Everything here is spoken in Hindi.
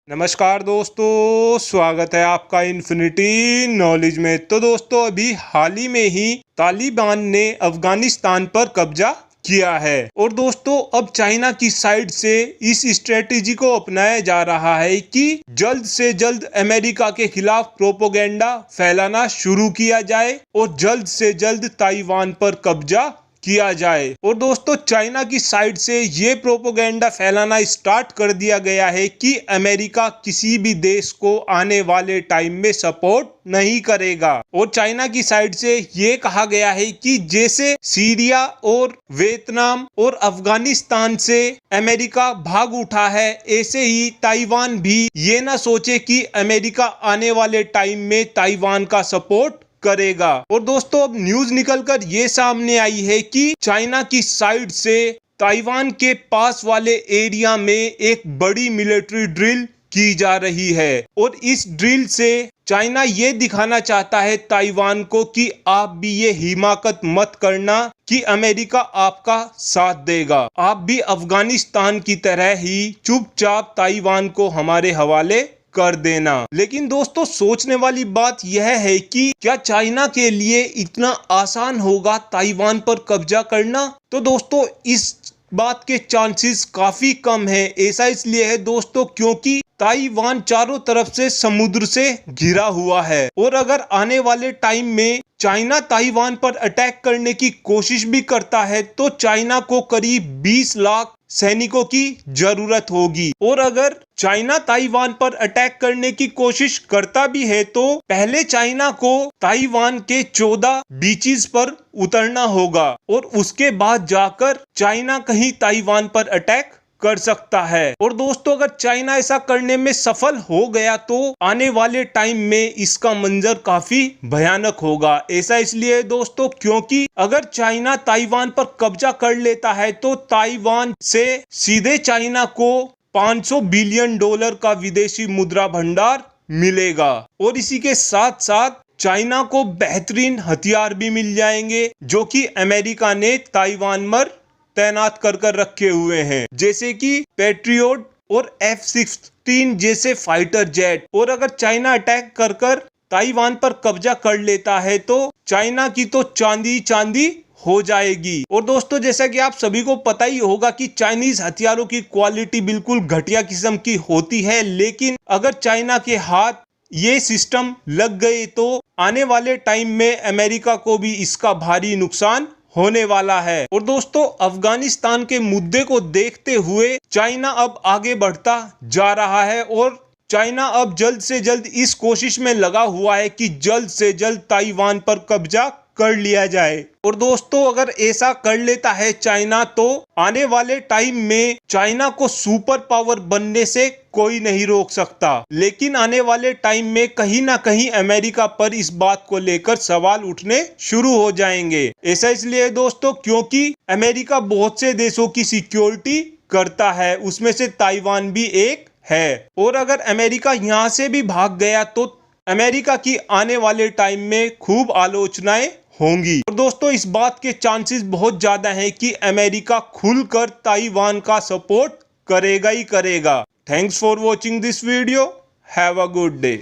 नमस्कार दोस्तों, स्वागत है आपका इन्फिनिटी नॉलेज में। तो दोस्तों, अभी हाल ही में ही तालिबान ने अफगानिस्तान पर कब्जा किया है और दोस्तों अब चाइना की साइड से इस स्ट्रेटेजी को अपनाया जा रहा है कि जल्द से जल्द अमेरिका के खिलाफ प्रोपोगेंडा फैलाना शुरू किया जाए और जल्द से जल्द ताइवान पर कब्जा किया जाए। और दोस्तों चाइना की साइड से ये प्रोपोगेंडा फैलाना स्टार्ट कर दिया गया है कि अमेरिका किसी भी देश को आने वाले टाइम में सपोर्ट नहीं करेगा। और चाइना की साइड से ये कहा गया है कि जैसे सीरिया और वियतनाम और अफगानिस्तान से अमेरिका भाग उठा है, ऐसे ही ताइवान भी ये ना सोचे कि अमेरिका आने वाले टाइम में ताइवान का सपोर्ट करेगा। और दोस्तों अब न्यूज निकलकर ये सामने आई है कि चाइना की साइड से ताइवान के पास वाले एरिया में एक बड़ी मिलिट्री ड्रिल की जा रही है और इस ड्रिल से चाइना ये दिखाना चाहता है ताइवान को कि आप भी ये हिमाकत मत करना कि अमेरिका आपका साथ देगा, आप भी अफगानिस्तान की तरह ही चुपचाप ताइवान को हमारे हवाले कर देना। लेकिन दोस्तों सोचने वाली बात यह है कि क्या चाइना के लिए इतना आसान होगा ताइवान पर कब्जा करना? तो दोस्तों इस बात के चांसेस काफी कम है। ऐसा इसलिए है दोस्तों क्योंकि ताइवान चारों तरफ से समुद्र से घिरा हुआ है और अगर आने वाले टाइम में चाइना ताइवान पर अटैक करने की कोशिश भी करता है तो चाइना को करीब 20 लाख सैनिकों की जरूरत होगी। और अगर चाइना ताइवान पर अटैक करने की कोशिश करता भी है तो पहले चाइना को ताइवान के 14 बीचेस पर उतरना होगा और उसके बाद जाकर चाइना कहीं ताइवान पर अटैक कर सकता है। और दोस्तों अगर चाइना ऐसा करने में सफल हो गया तो आने वाले टाइम में इसका मंजर काफी भयानक होगा। ऐसा इसलिए दोस्तों क्योंकि अगर चाइना ताइवान पर कब्जा कर लेता है तो ताइवान से सीधे चाइना को $500 बिलियन का विदेशी मुद्रा भंडार मिलेगा और इसी के साथ साथ चाइना को बेहतरीन हथियार भी मिल जाएंगे जो कि अमेरिका ने ताइवान पर तैनात कर रखे हुए हैं, जैसे कि पैट्रियोट और F-16 जैसे फाइटर जेट। और अगर चाइना अटैक कर ताइवान पर कब्जा कर लेता है तो चाइना की तो चांदी चांदी हो जाएगी। और दोस्तों जैसा कि आप सभी को पता ही होगा कि चाइनीज हथियारों की क्वालिटी बिल्कुल घटिया किस्म की होती है, लेकिन अगर चाइना के हाथ ये सिस्टम लग गए तो आने वाले टाइम में अमेरिका को भी इसका भारी नुकसान होने वाला है। और दोस्तों अफगानिस्तान के मुद्दे को देखते हुए चाइना अब आगे बढ़ता जा रहा है और चाइना अब जल्द से जल्द इस कोशिश में लगा हुआ है कि जल्द से जल्द ताइवान पर कब्जा कर लिया जाए। और दोस्तों अगर ऐसा कर लेता है चाइना तो आने वाले टाइम में चाइना को सुपर पावर बनने से कोई नहीं रोक सकता। लेकिन आने वाले टाइम में कहीं ना कहीं अमेरिका पर इस बात को लेकर सवाल उठने शुरू हो जाएंगे। ऐसा इसलिए दोस्तों क्योंकि अमेरिका बहुत से देशों की सिक्योरिटी करता है, उसमें से ताइवान भी एक है। और अगर अमेरिका यहाँ से भी भाग गया तो अमेरिका की आने वाले टाइम में खूब आलोचनाएं होंगी। और दोस्तों इस बात के चांसेस बहुत ज्यादा हैं कि अमेरिका खुलकर ताइवान का सपोर्ट करेगा ही करेगा। Thanks for watching this video. Have a good day.